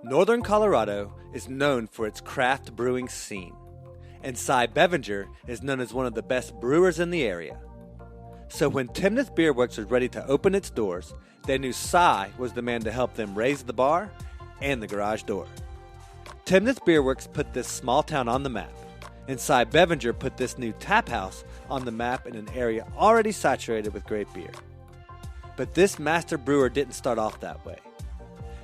Northern Colorado is known for its craft brewing scene, and Cy Bevenger is known as one of the best brewers in the area. So when Timnath Beerwerks was ready to open its doors, they knew Cy was the man to help them raise the bar and the garage door. Timnath Beerwerks put this small town on the map, and Cy Bevenger put this new tap house on the map in an area already saturated with great beer. But this master brewer didn't start off that way.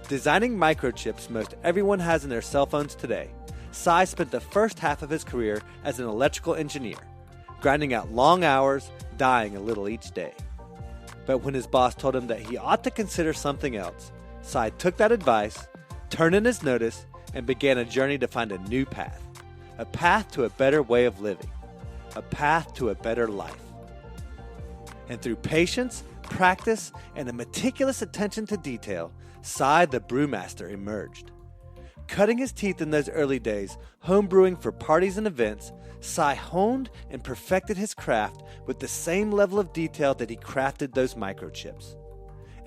Designing microchips most everyone has in their cell phones today, Cy spent the first half of his career as an electrical engineer, grinding out long hours, dying a little each day. But when his boss told him that he ought to consider something else, Cy took that advice, turned in his notice, and began a journey to find a new path. A path to a better way of living. A path to a better life. And through patience, practice, and a meticulous attention to detail, Cy the brewmaster emerged. Cutting his teeth in those early days, home brewing for parties and events, Cy honed and perfected his craft with the same level of detail that he crafted those microchips.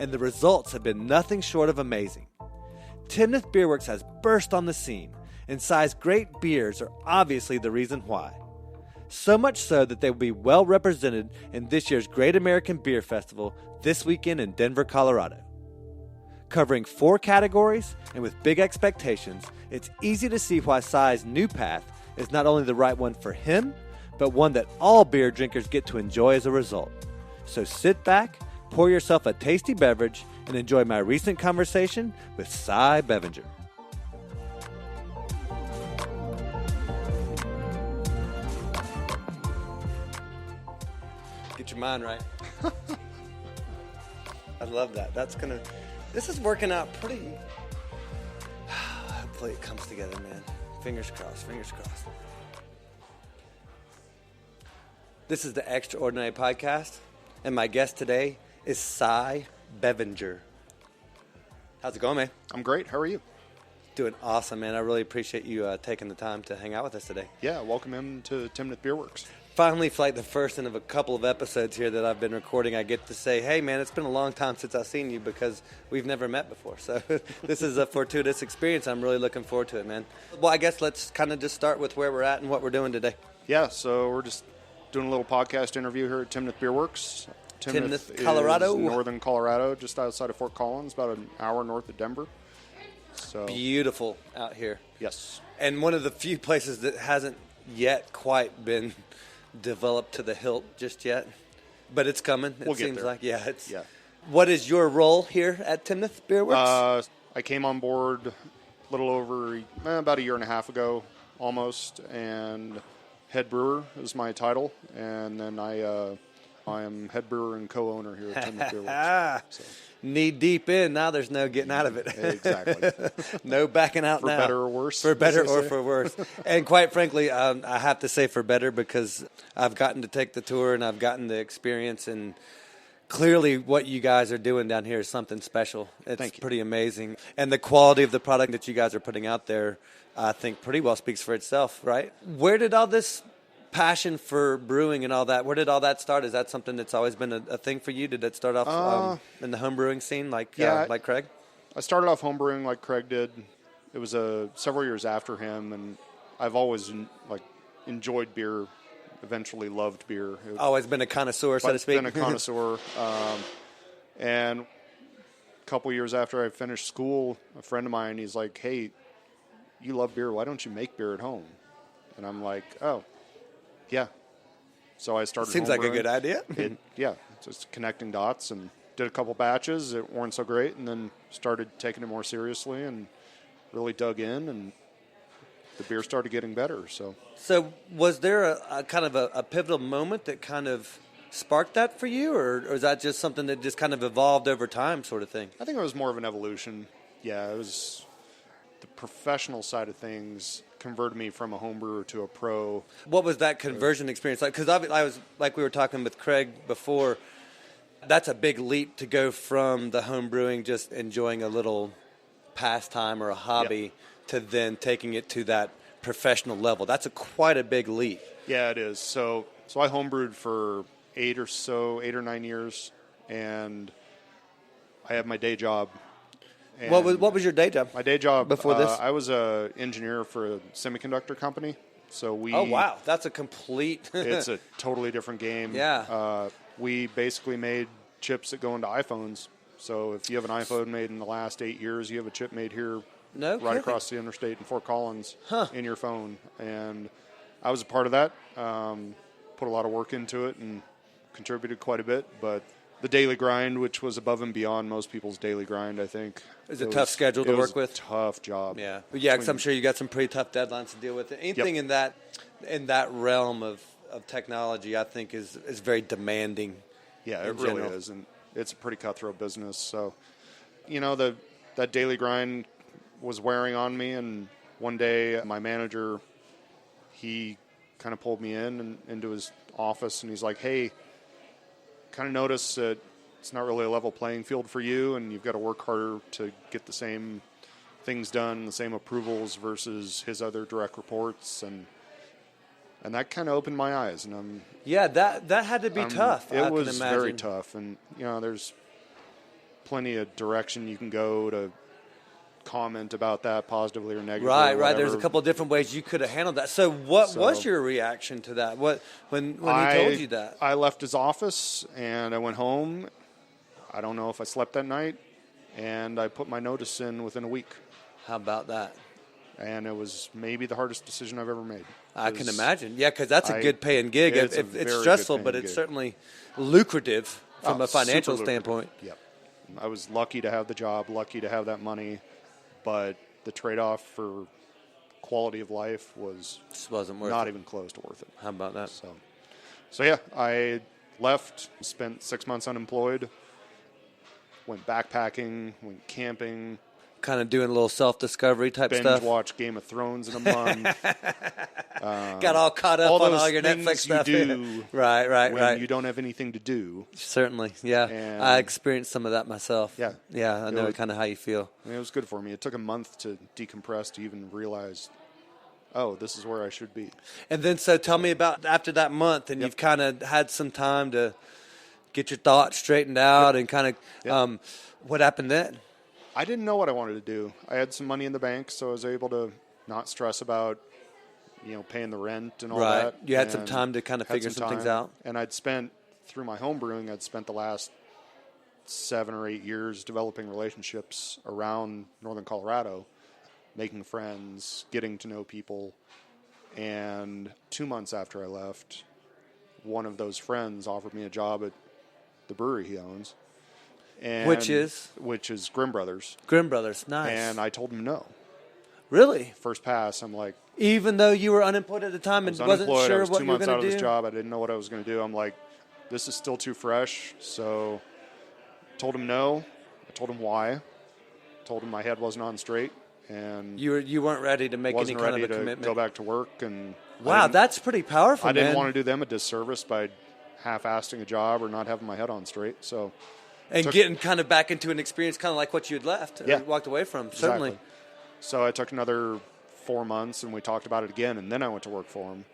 And the results have been nothing short of amazing. Timnath Beerwerks has burst on the scene, and Cy's great beers are obviously the reason why. So much so that they will be well represented in this year's Great American Beer Festival this weekend in Denver, Colorado. Covering 4 categories and with big expectations, it's easy to see why Cy's new path is not only the right one for him, but one that all beer drinkers get to enjoy as a result. So sit back, pour yourself a tasty beverage, and enjoy my recent conversation with Cy Bevenger. Get your mind right. I love that. This is working out pretty. Hopefully it comes together, man. Fingers crossed, fingers crossed. This is the Extraordinary Podcast, and my guest today is Cy Bevenger. How's it going, man? I'm great. How are you? Doing awesome, man. I really appreciate you taking the time to hang out with us today. Yeah, welcome him to Timnath Beerwerks. Finally, for like the first of a couple of episodes here that I've been recording, I get to say, hey, man, it's been a long time since I've seen you because we've never met before. So this is a fortuitous experience. I'm really looking forward to it, man. Well, I guess let's kind of just start with where we're at and what we're doing today. Yeah, so we're just doing a little podcast interview here at Timnath Beerwerks. Timnath, Colorado? Northern Colorado, just outside of Fort Collins, about an hour north of Denver. So beautiful out here. Yes. And one of the few places that hasn't yet quite been developed to the hilt just yet, but it's coming. It seems like, yeah. What is your role here at Timnath Beerwerks? I came on board a little over about a year and a half ago, almost, and head brewer is my title, and then I am head brewer and co-owner here at Timnath Beerwerks. So. Knee deep in, now there's no getting out of it. Exactly. No backing out now. For better or worse. For better or for worse. And quite frankly, I have to say for better because I've gotten to take the tour and I've gotten the experience, and clearly what you guys are doing down here is something special. It's pretty amazing. And the quality of the product that you guys are putting out there, I think pretty well speaks for itself, right? Where did all this passion for brewing and all that, where did all that start? Is that something that's always been a thing for you? Did that start off in the home brewing scene like Craig? I started off home brewing like Craig did. It was several years after him, and I've always enjoyed beer, eventually loved beer. Always been a connoisseur, so to speak. Been a connoisseur. And a couple years after I finished school, a friend of mine, he's like, hey, you love beer, why don't you make beer at home? And I'm like, oh, yeah. So I started. Seems like a good idea. Just connecting dots, and did a couple batches that weren't so great, and then started taking it more seriously and really dug in, and the beer started getting better. So was there a kind of a pivotal moment that kind of sparked that for you, or is that just something that just kind of evolved over time, sort of thing? I think it was more of an evolution. Yeah, it was the professional side of things converted me from a home brewer to a pro. What was that conversion experience like? Because I was, like we were talking with Craig before, that's a big leap to go from the home brewing, just enjoying a little pastime or a hobby, to then taking it to that professional level. That's quite a big leap. Yeah, it is. So I homebrewed for 8 or 9 years, and I have my day job And What was your day job? my day job before this? I was a engineer for a semiconductor company. So we. Oh wow, that's a complete. It's a totally different game. Yeah. We basically made chips that go into iPhones. So if you have an iPhone made in the last 8 years, you have a chip made here, No right kidding. across the interstate in Fort Collins, Huh. in your phone. And I was a part of that. Put a lot of work into it and contributed quite a bit. But the daily grind, which was above and beyond most people's daily grind, I think. It's a tough schedule to it was work with. a tough job. Yeah, because I'm sure you got some pretty tough deadlines to deal with. Anything in that realm of technology, I think, is very demanding. Yeah, it in really general. is, and it's a pretty cutthroat business. So, that daily grind was wearing on me, and one day my manager, he kind of pulled me into his office, and he's like, "Hey, kind of notice that it's not really a level playing field for you, and you've got to work harder to get the same things done, the same approvals versus his other direct reports." And that kind of opened my eyes, and that had to be tough. It I was can imagine. very tough, and there's plenty of direction you can go to comment about that positively or negatively. Right. There's a couple of different ways you could have handled that. So what was your reaction to that? What when he told you that? I left his office and I went home. I don't know if I slept that night, and I put my notice in within a week. How about that? And it was maybe the hardest decision I've ever made. I can imagine. Yeah, because that's a good paying gig. It's It's stressful, but it's certainly lucrative from a financial standpoint. Yep. I was lucky to have the job, lucky to have that money, but the trade-off for quality of life was Just wasn't worth not it. even close to worth it. How about that? So yeah, I left, spent 6 months unemployed, went backpacking, went camping, Kind of doing a little self-discovery type binge stuff. watched Game of Thrones in a month. Got all caught up on those all your things Netflix stuff. you do Right. when you don't have anything to do. Certainly, yeah. And I experienced some of that myself. Yeah. I know kind of how you feel. I mean, it was good for me. It took a month to decompress to even realize, oh, this is where I should be. And then, so tell me about after that month, and you've kind of had some time to get your thoughts straightened out, and kind of what happened then? I didn't know what I wanted to do. I had some money in the bank, so I was able to not stress about, paying the rent and all that. Right. You had some and time to kind of had figure some things time. out. And I'd spent, through my home brewing, the last 7 or 8 years developing relationships around northern Colorado, making friends, getting to know people. And 2 months after I left, one of those friends offered me a job at the brewery he owns. And Which is Grimm Brothers. Grimm Brothers, nice. And I told him no. Really? First pass, I'm like, even though you were unemployed at the time and wasn't sure I was what 2 you were months going out to of do? this job. I didn't know what I was going to do. I'm like, this is still too fresh. So told him no. I told him why. Told him my head wasn't on straight. And You weren't ready to make any wasn't kind ready of a to commitment. go back to work. And Wow, that's pretty powerful, I didn't man. want to do them a disservice by half-assing a job or not having my head on straight. So And getting kind of back into an experience kind of like what you had left or walked away from, certainly. Exactly. So I took another 4 months, and we talked about it again, and then I went to work for him.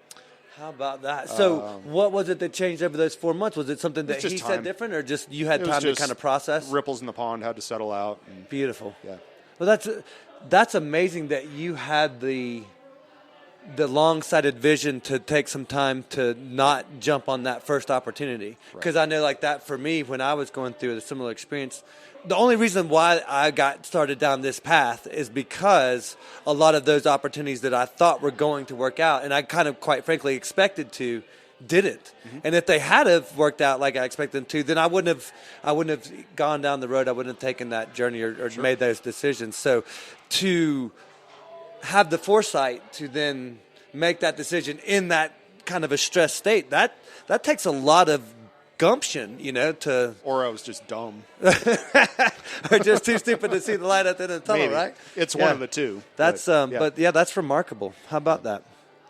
How about that? So what was it that changed over those 4 months? Was it something that just he time. said different, or just you had It was time to just kind of process? Ripples in the pond had to settle out. And, Beautiful. yeah. Well, that's amazing that you had the long-sighted vision to take some time to not jump on that first opportunity. Because I know like that for me, when I was going through a similar experience, the only reason why I got started down this path is because a lot of those opportunities that I thought were going to work out, and I kind of quite frankly expected to, didn't. Mm-hmm. And if they had have worked out like I expected them to, then I wouldn't have gone down the road. I wouldn't have taken that journey or made those decisions. So to have the foresight to then make that decision in that kind of a stressed state, that takes a lot of gumption, to... Or I was just dumb. or just too stupid to see the light at the end of the tunnel, Maybe. right? It's one of the two. That's, but that's remarkable. How about that?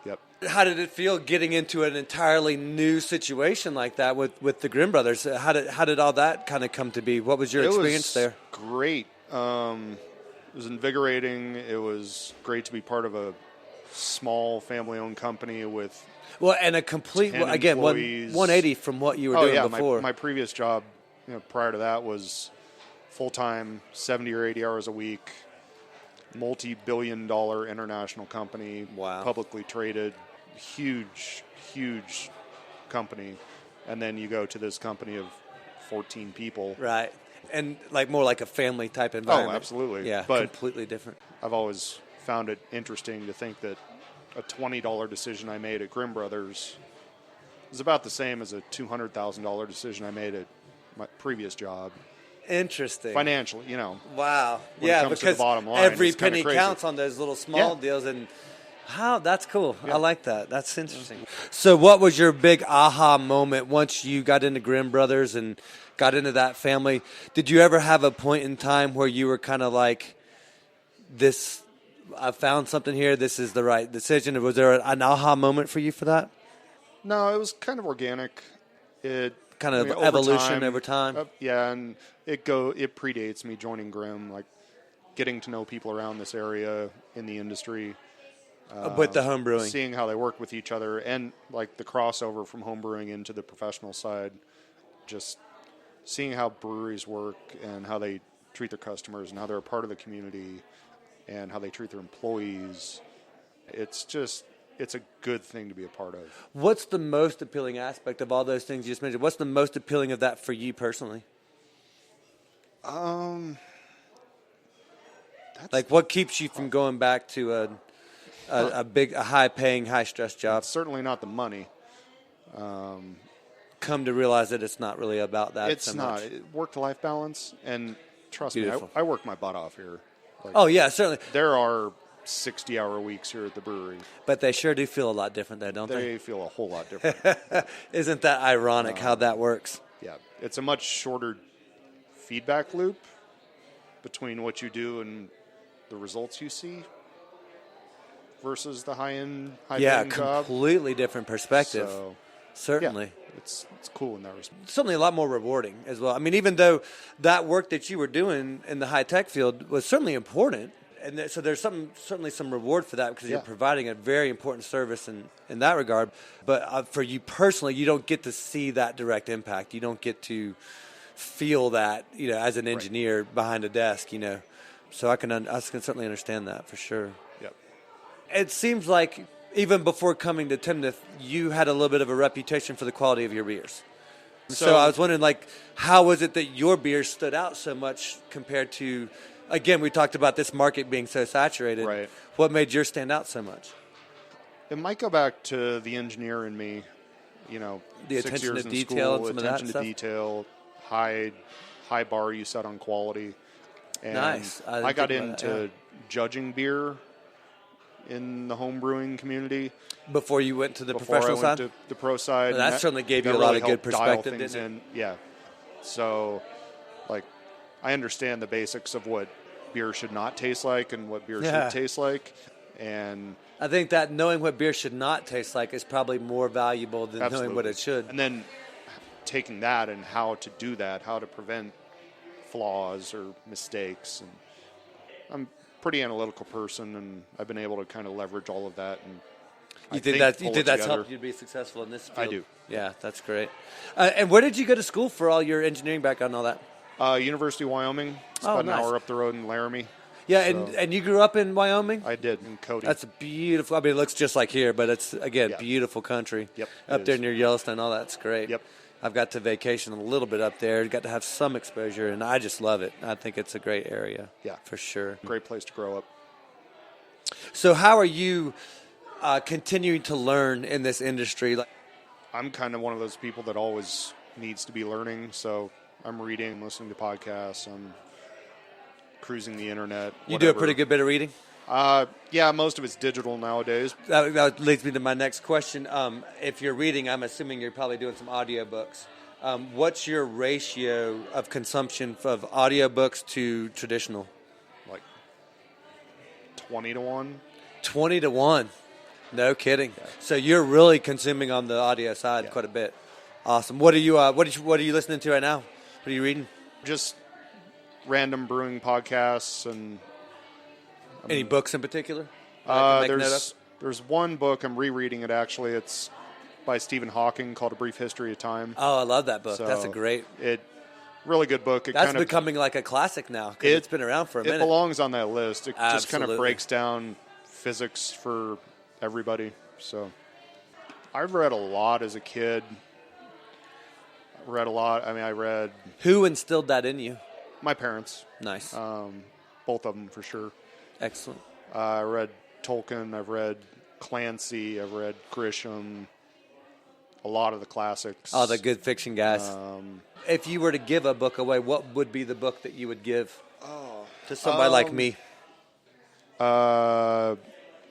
Yep. How did it feel getting into an entirely new situation like that with the Grimm Brothers? How did all that kind of come to be? What was your experience there? Great. It was invigorating. It was great to be part of a small family-owned company with and a complete, 10 again, employees. 180 from what you were doing before. My previous job, prior to that was full-time, 70 or 80 hours a week, multi-billion-dollar international company, Wow. publicly traded, huge company, and then you go to this company of 14 people. Right. And more like a family type environment. Oh, absolutely. Yeah, but completely different. I've always found it interesting to think that a $20 decision I made at Grimm Brothers is about the same as a $200,000 decision I made at my previous job. Interesting. Financially, Wow. When it comes to the because bottom line, every it's kinda penny crazy. counts on those little small deals. And that's cool. Yeah. I like that. That's interesting. So what was your big aha moment once you got into Grimm Brothers and got into that family? Did you ever have a point in time where you were kind of like, this, I found something here, this is the right decision? Or was there an aha moment for you for that? No, it was kind of organic. Kind of evolution over time? And it predates me joining Grimm, like getting to know people around this area in the industry. With the home brewing. Seeing how they work with each other and like the crossover from home brewing into the professional side. Just seeing how breweries work and how they treat their customers and how they're a part of the community and how they treat their employees. It's a good thing to be a part of. What's the most appealing aspect of all those things you just mentioned? What's the most appealing of that for you personally? What keeps you from going back to a high-paying, high-stress job? Certainly not the money. Come to realize that it's not really about that. It's so not. much. Work-to-life balance, and trust Beautiful. me, I work my butt off here. Oh yeah, certainly. There are 60-hour weeks here at the brewery. But they sure do feel a lot different there, don't they? They feel a whole lot different. Isn't that ironic how that works? Yeah, it's a much shorter feedback loop between what you do and the results you see versus the high-end, high-paying job. Completely different perspective. So, certainly. Yeah, it's cool in that respect. Certainly a lot more rewarding as well. I mean, even though that work that you were doing in the high-tech field was certainly important, and so there's certainly some reward for that because you're providing a very important service in that regard. But for you personally, you don't get to see that direct impact. You don't get to feel that, as an engineer behind a desk, So I can certainly understand that for sure. Yep. It seems like even before coming to Timnath, you had a little bit of a reputation for the quality of your beers. So I was wondering, how was it that your beer stood out so much compared to, again, we talked about this market being so saturated. Right. What made yours stand out so much? It might go back to the engineer in me, the 6 attention years to in detail school, and some of that attention to stuff? detail, high bar you set on quality. And Nice. I got into judging beer in the home brewing community. Before you went to the Before professional I went side? to the pro side. Well, that certainly gave you a really lot of good helped dial perspective, things didn't it? in. Yeah. So, I understand the basics of what beer should not taste like and what beer should taste like. And I think that knowing what beer should not taste like is probably more valuable than absolutely. knowing what it should. And then taking that and how to do that, how to prevent flaws or mistakes. And I'm a pretty analytical person, and I've been able to kind of leverage all of that. And you think that's helped you to be successful in this field? I do. Yeah, that's great. And where did you go to school for all your engineering background and all that? University of Wyoming. It's about an hour up the road in Laramie. Yeah, So and you grew up in Wyoming? I did, in Cody. That's beautiful. I mean, it looks just like here, but it's, again, beautiful country. Yep. Up there near Yellowstone, all that's great. Yep. I've got to vacation a little bit up there, got to have some exposure, and I just love it. I think it's a great area. Yeah. For sure. Great place to grow up. So how are you continuing to learn in this industry? I'm kind of one of those people that always needs to be learning, so I'm reading, listening to podcasts, I'm cruising the internet. You do a pretty good bit of reading? Yeah, most of it's digital nowadays. That leads me to my next question. If you're reading, I'm assuming you're probably doing some audiobooks. What's your ratio of consumption of audiobooks to traditional? Like 20 to 1. 20 to 1. No kidding. Yeah. So you're really consuming on the audio side quite a bit. Awesome. What are you listening to right now? What are you reading? Just random brewing podcasts and any books in particular? There's one book, I'm rereading it actually. It's by Stephen Hawking called A Brief History of Time. Oh, I love that book. So that's a great. really good book. It That's kind of, becoming like a classic now because it's been around for a minute. It belongs on that list. It just kind of Absolutely. breaks down physics for everybody. So I've read a lot as a kid. Read a lot. I mean, I read Who instilled that in you? my parents. Nice. Both of them for sure. Excellent. I read Tolkien. I've read Clancy. I've read Grisham. A lot of the classics. Oh, the good fiction guys. If you were to give a book away, what would be the book that you would give to somebody like me?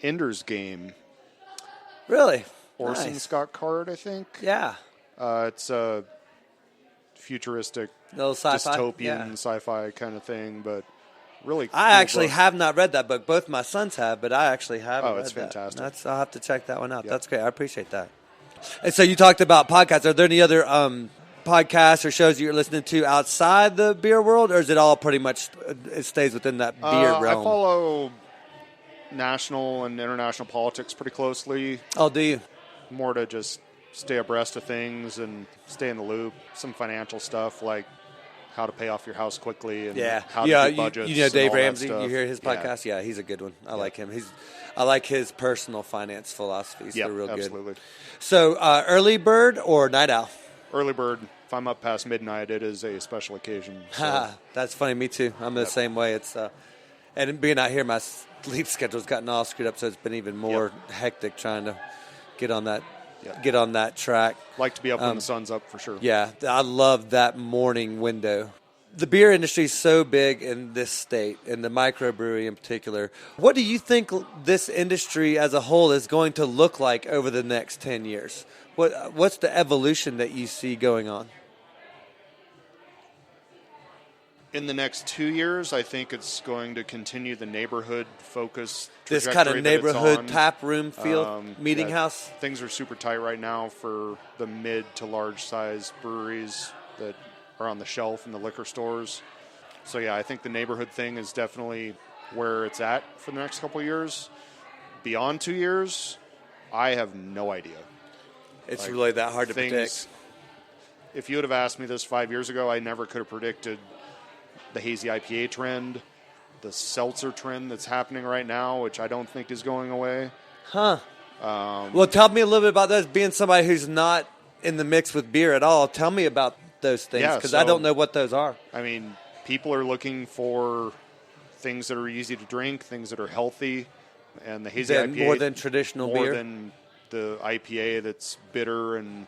Ender's Game. Really? Orson Nice. Scott Card, I think. Yeah. It's a futuristic, Little sci-fi. dystopian Yeah. sci-fi kind of thing, but really cool I actually book. have not read that book. Both my sons have, but I actually haven't read it's fantastic. I'll have to check that one out. Yeah. That's great. I appreciate that. And so you talked about podcasts. Are there any other podcasts or shows you're listening to outside the beer world, or is it all pretty much it stays within that beer realm? I follow national and international politics pretty closely. Oh, do you? More to just stay abreast of things and stay in the loop. Some financial stuff like how to pay off your house quickly and how to do budgets. You know and Dave all that Ramsey. stuff. You hear his podcast? Yeah, he's a good one. I like him. I like his personal finance philosophies. They're real absolutely. good. So early bird or night owl? Early bird. If I'm up past midnight, it is a special occasion. So. That's funny. Me too. I'm the same way. It's and being out here, my sleep schedule's gotten all screwed up, so it's been even more hectic trying to get on that track. Like to be up when the sun's up for sure. Yeah, I love that morning window. The beer industry is so big in this state, in the microbrewery in particular. What do you think this industry as a whole is going to look like over the next 10 years? What's the evolution that you see going on? In the next 2 years, I think it's going to continue the neighborhood focus. This kind of neighborhood tap room feel, meeting house? Things are super tight right now for the mid to large size breweries that are on the shelf in the liquor stores. So, I think the neighborhood thing is definitely where it's at for the next couple of years. Beyond 2 years, I have no idea. It's really that hard to predict. If you would have asked me this 5 years ago, I never could have predicted the hazy IPA trend, the seltzer trend that's happening right now, which I don't think is going away. Huh. Well, tell me a little bit about those. Being somebody who's not in the mix with beer at all, tell me about those things because I don't know what those are. I mean, people are looking for things that are easy to drink, things that are healthy, and the hazy IPA more than traditional beer, more than the IPA that's bitter and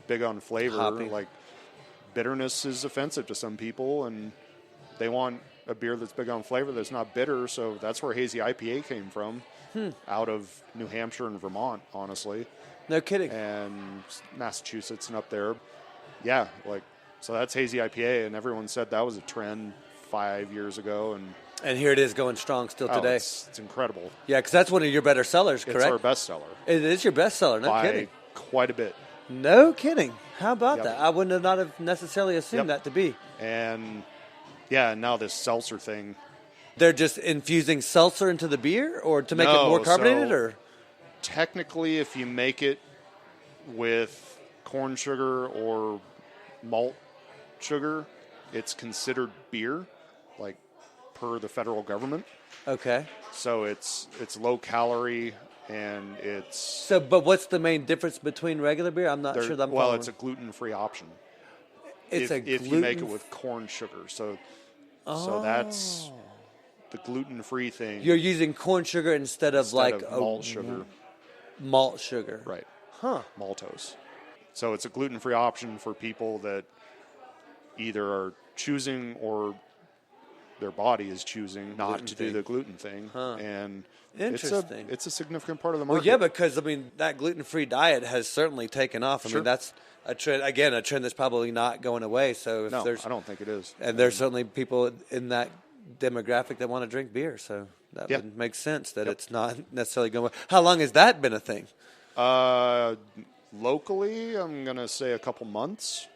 big on flavor. Hoppy. Like bitterness is offensive to some people, and they want a beer that's big on flavor that's not bitter. So that's where hazy IPA came from, out of New Hampshire and Vermont, honestly. No kidding. And Massachusetts and up there. Yeah, so that's hazy IPA, and everyone said that was a trend 5 years ago, and here it is going strong still today. It's incredible. Yeah, because that's one of your better sellers, correct? It's our best seller. It is your best seller, no kidding. Quite a bit. No kidding. How about that? I wouldn't have not have necessarily assumed that to be. And now this seltzer thing. They're just infusing seltzer into the beer or to make it more carbonated? Or technically, if you make it with corn sugar or malt sugar, it's considered beer, per the federal government. Okay. So it's low calorie and it's... So, but what's the main difference between regular beer? I'm not sure that I'm following. It's a gluten-free option. If you make it with corn sugar. So that's the gluten-free thing. You're using corn sugar instead of malt sugar. Malt sugar. Right. Huh. Maltose. So it's a gluten-free option for people that either are choosing or their body is choosing not to do the gluten thing. Huh. And interesting. It's a significant part of the market. Well, yeah, because, that gluten-free diet has certainly taken off. I mean, that's a trend that's probably not going away. So I don't think it is. And there's certainly people in that demographic that want to drink beer. So that would make sense that it's not necessarily going away. How long has that been a thing? Locally, I'm going to say a couple months.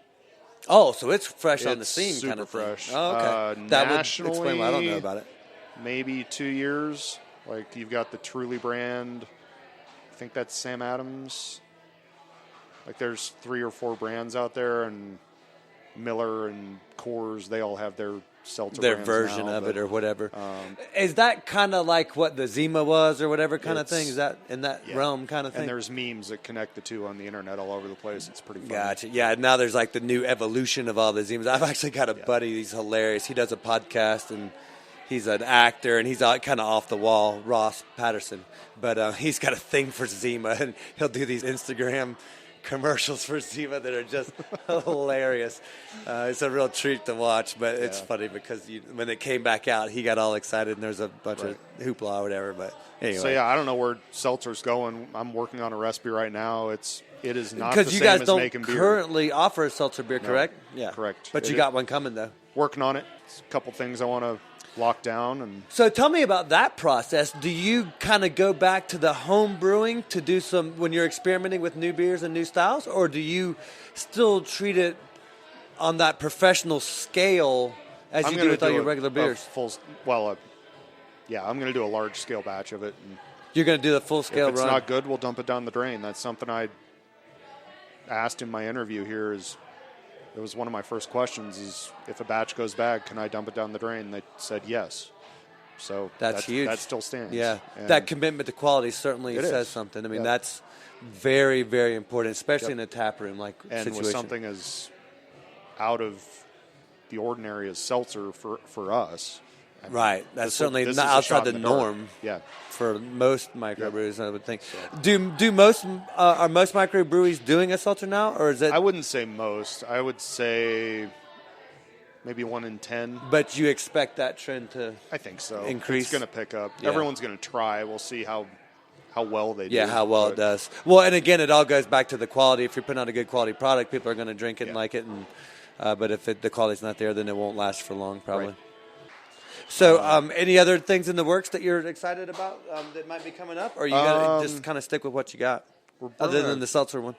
Oh, so it's fresh on the scene kind of thing. Fresh. Oh, okay. That would explain why I don't know about it. Maybe 2 years. You've got the Truly brand. I think that's Sam Adams. There's 3 or 4 brands out there, and Miller and Coors, they all have their seltzer their brands version now, of but, it or whatever. Is that kind of like what the Zima was or whatever kind of thing? Is that in that realm kind of thing? And there's memes that connect the two on the internet all over the place. It's pretty funny. Gotcha. Yeah, now there's like the new evolution of all the Zimas. I've actually got a buddy, he's hilarious. He does a podcast, and he's an actor, and he's kind of off the wall, Ross Patterson. But he's got a thing for Zima, and he'll do these Instagram commercials for Zima that are just hilarious. It's a real treat to watch, but it's funny because when it came back out, he got all excited, and there's a bunch of hoopla or whatever. But anyway. So, I don't know where seltzer's going. I'm working on a recipe right now. It is not the because you same guys as don't making beer. currently offer a seltzer beer, correct? Yeah, correct. But you got one coming, though. Working on it. It's a couple things I want to lock down. And so tell me about that process. Do you kind of go back to the home brewing to do some when you're experimenting with new beers and new styles, or do you still treat it on that professional scale as you do with all your regular beers? I'm going to do a large scale batch of it. And you're going to do the full scale run? If it's not good, we'll dump it down the drain. That's something I asked in my interview here. It was one of my first questions is, if a batch goes bad, can I dump it down the drain? And they said yes. So that's huge. That still stands. Yeah, that commitment to quality certainly says something. I mean, that's very, very important, especially in a tap room situation. With something as out of the ordinary as seltzer for us. Right. That's certainly not outside the norm. Yeah. For most microbrews, I would think. So. Are most microbreweries doing a seltzer now, or is it? I wouldn't say most. I would say maybe 1 in 10. But you expect that trend to? I think so. Increase. It's going to pick up. Yeah. Everyone's going to try. We'll see how well they do. Yeah, how well it does. Well, and again, it all goes back to the quality. If you're putting out a good quality product, people are going to drink it and like it. And but if the quality's not there, then it won't last for long, probably. Right. So, any other things in the works that you're excited about that might be coming up, or you got to just kind of stick with what you got, other than the seltzer one?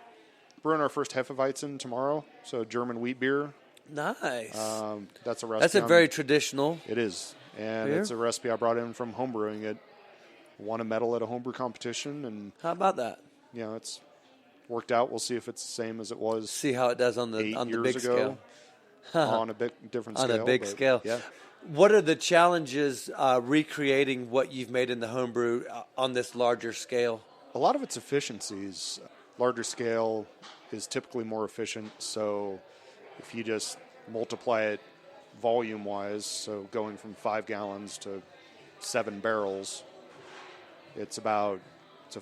Brewing our first Hefeweizen tomorrow, so German wheat beer. Nice. That's a recipe. That's a very traditional. It is, and it's a recipe I brought in from homebrewing. It won a medal at a homebrew competition, and how about that? It's worked out. We'll see if it's the same as it was. See how it does on the big scale. On a different scale. On a big scale. Yeah. What are the challenges recreating what you've made in the homebrew on this larger scale? A lot of it's efficiencies. Larger scale is typically more efficient, so if you just multiply it volume-wise, so going from 5 gallons to 7 barrels, it's a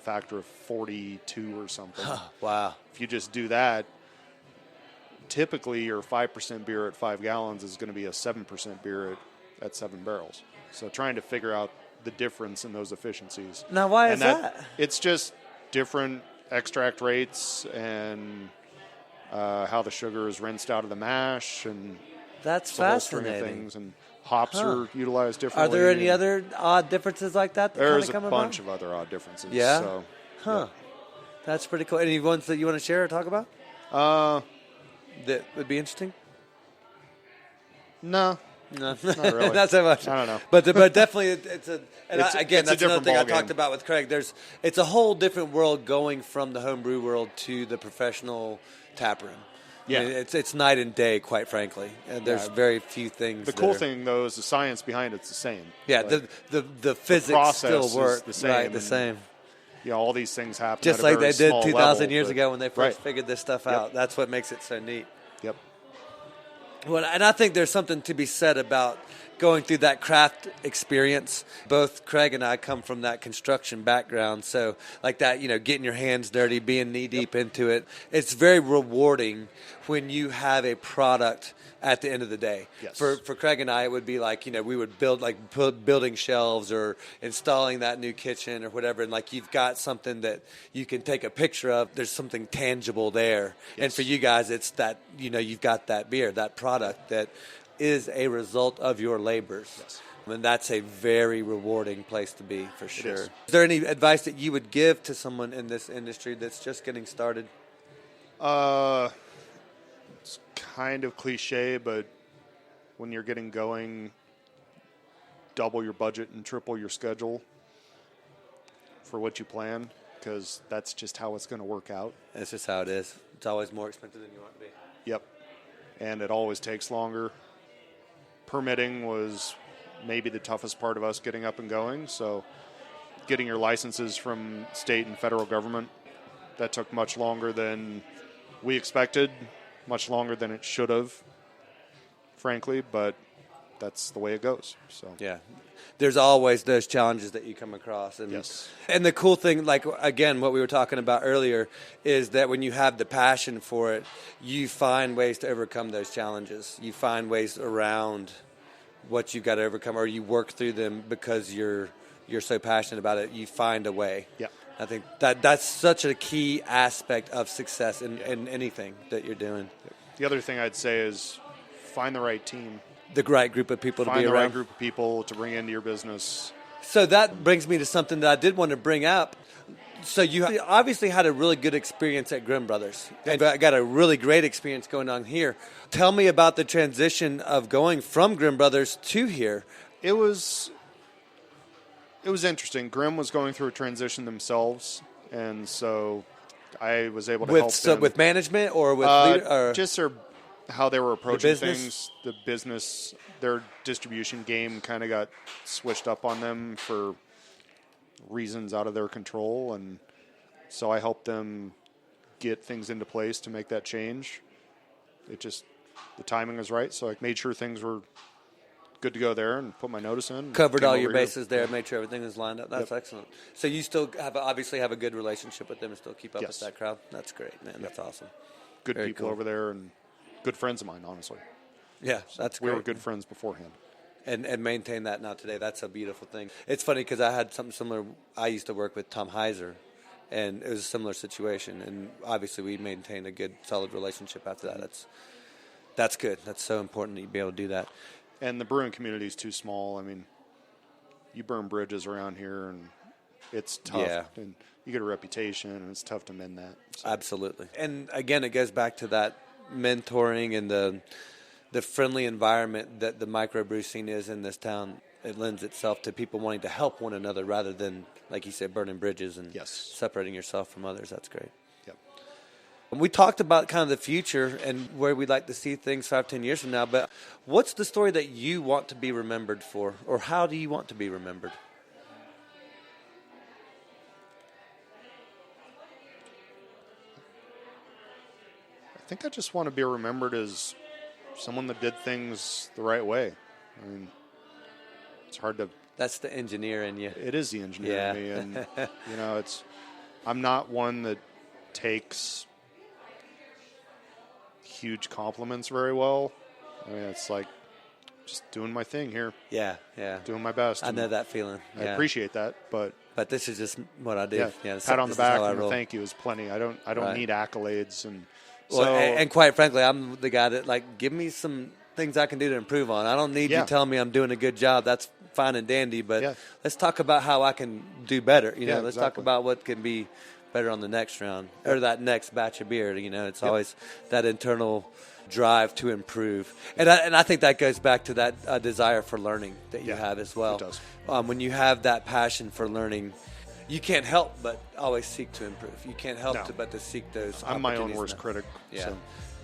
factor of 42 or something. Wow. If you just do that, typically your 5% beer at 5 gallons is going to be a 7% beer at 7 barrels. So trying to figure out the difference in those efficiencies. Now, why is that? It's just different extract rates and how the sugar is rinsed out of the mash, and that's fascinating. Whole string of things, and hops are utilized differently. Are there any other odd differences like that? There's a bunch of other odd differences. Yeah. So, That's pretty cool. Any ones that you want to share or talk about? That would be interesting? No, not really. Not so much. I don't know. But definitely that's another thing I talked game. about with Craig. It's a whole different world going from the homebrew world to the professional tap room. Yeah. I mean, it's night and day, quite frankly. And there's very few things. The cool thing, though, is the science behind it's the same. Yeah, the physics still work. The same. Right, the same. All these things happen. Just like they did 2,000 years ago when they first figured this stuff out. Yep. That's what makes it so neat. Yep. Well, and I think there's something to be said about going through that craft experience. Both Craig and I come from that construction background, so like that, getting your hands dirty, being knee-deep into it, it's very rewarding when you have a product at the end of the day. Yes. For Craig and I, it would be like, we would building shelves or installing that new kitchen or whatever, and like you've got something that you can take a picture of. There's something tangible there. Yes. And for you guys, it's that, you've got that beer, that product that is a result of your labors. Yes. And that's a very rewarding place to be, for sure. Is. Is there any advice that you would give to someone in this industry that's just getting started? It's kind of cliche, but when you're getting going, double your budget and triple your schedule for what you plan, because that's just how it's going to work out. That's just how it is. It's always more expensive than you want it to be. Yep. And it always takes longer. permitting was maybe the toughest part of us getting up and going. So getting your licenses from state and federal government, that took much longer than we expected, much longer than it should have, frankly, but that's the way it goes. So yeah, there's always those challenges that you come across. And, yes. And the cool thing, like, again, what we were talking about earlier, is that when you have the passion for it, you find ways to overcome those challenges. You find ways around what you've got to overcome, or you work through them because you're so passionate about it. You find a way. Yeah. I think that's such a key aspect of success in anything that you're doing. The other thing I'd say is find the right team. The right group of people to be around. Find the right group of people to bring into your business. So that brings me to something that I did want to bring up. So you obviously had a really good experience at Grimm Brothers. And got a really great experience going on here. Tell me about the transition of going from Grimm Brothers to here. It was interesting. Grimm was going through a transition themselves, and so I was able to help them. With management or with leader, or just how they were approaching things. The business, their distribution game kind of got switched up on them for reasons out of their control, and so I helped them get things into place to make that change. The timing was right, so I made sure things were good to go there and put my notice in. Covered all your bases there, made sure everything was lined up. That's excellent. So you still obviously have a good relationship with them and still keep up with that crowd? That's great, man. That's awesome. Good Very people cool. over there and good friends of mine, honestly. Yeah, that's great. We were good friends beforehand. And maintain that now today. That's a beautiful thing. It's funny because I had something similar. I used to work with Tom Heiser, and it was a similar situation. And obviously we maintained a good, solid relationship after that. That's good. That's so important that you be able to do that. And the brewing community is too small. I mean, you burn bridges around here, and it's tough. Yeah. And you get a reputation, and it's tough to mend that. So. Absolutely. And, again, it goes back to that mentoring and the friendly environment that the microbrew scene is in this town. It lends itself to people wanting to help one another rather than, like you said, burning bridges and separating yourself from others. That's great. Yep. We talked about kind of the future and where we'd like to see things 5-10 years from now, but what's the story that you want to be remembered for, or how do you want to be remembered? I think I just want to be remembered as someone that did things the right way. I mean, it's hard to... That's the engineer in you. It is the engineer in me, and, I'm not one that takes huge compliments very well. I mean, it's like just doing my thing here. Yeah. Doing my best. I know that feeling. I appreciate that, but this is just what I do. Yeah, pat on the back and a thank you is plenty. I don't need accolades, and and quite frankly, I'm the guy that give me some things I can do to improve on. I don't need you telling me I'm doing a good job. That's fine and dandy, but let's talk about how I can do better. Let's talk about what can be better on the next round or that next batch of beer. It's always that internal drive to improve, and I think that goes back to that desire for learning that you have as well. It does. When you have that passion for learning, you can't help but always seek to improve. You can't help but to seek those. I'm my own worst critic. Yeah. So.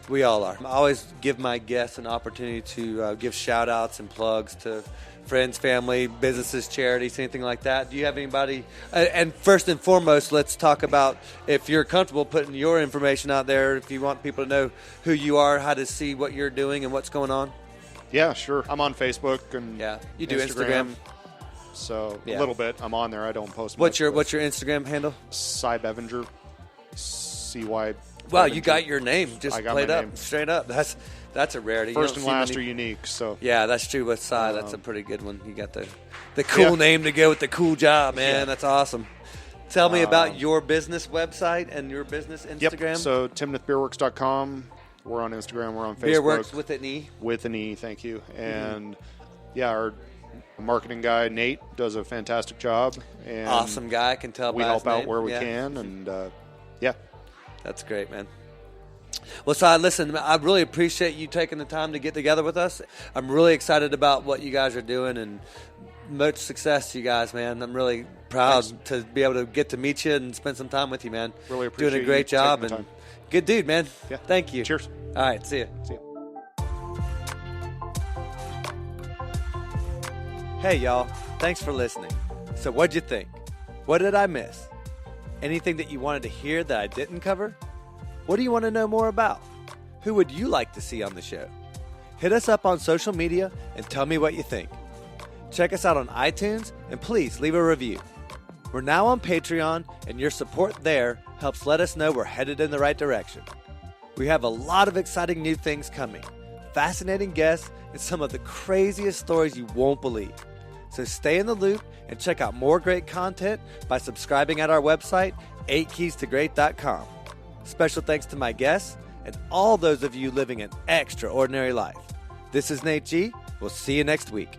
We all are. I always give my guests an opportunity to give shout-outs and plugs to friends, family, businesses, charities, anything like that. Do you have anybody? And first and foremost, let's talk about, if you're comfortable putting your information out there, if you want people to know who you are, how to see what you're doing and what's going on. Yeah, sure. I'm on Facebook and you do Instagram. So a little bit. I'm on there. I don't post What's much. your Instagram handle? Cy Bevenger. CY. Wow, you got your name just played up name. Straight up. That's a rarity. First and last are unique. So yeah, that's true with Cy. That's a pretty good one. You got the cool name to go with the cool job, man. Yeah. That's awesome. Tell me about your business website and your business Instagram. Yep. So timnathbeerwerks.com. We're on Instagram. We're on Facebook. Beerwerks with an E. With an E. Thank you. And our marketing guy Nate does a fantastic job. And awesome guy. I can tell. We by help his out name. where we can, and That's great, man. Well, Cy, listen, I really appreciate you taking the time to get together with us. I'm really excited about what you guys are doing, and much success to you guys, man. I'm really proud to be able to get to meet you and spend some time with you, man. Really appreciate doing a great job, and time. Good dude, man. Yeah. Thank you. Cheers. All right, see you. See you. Hey, y'all. Thanks for listening. So what'd you think? What did I miss? Anything that you wanted to hear that I didn't cover? What do you want to know more about? Who would you like to see on the show? Hit us up on social media and tell me what you think. Check us out on iTunes and please leave a review. We're now on Patreon, and your support there helps let us know we're headed in the right direction. We have a lot of exciting new things coming, fascinating guests, and some of the craziest stories you won't believe. So stay in the loop and check out more great content by subscribing at our website, 8keysto great.com. Special thanks to my guests and all those of you living an extraordinary life. This is Nate G. We'll see you next week.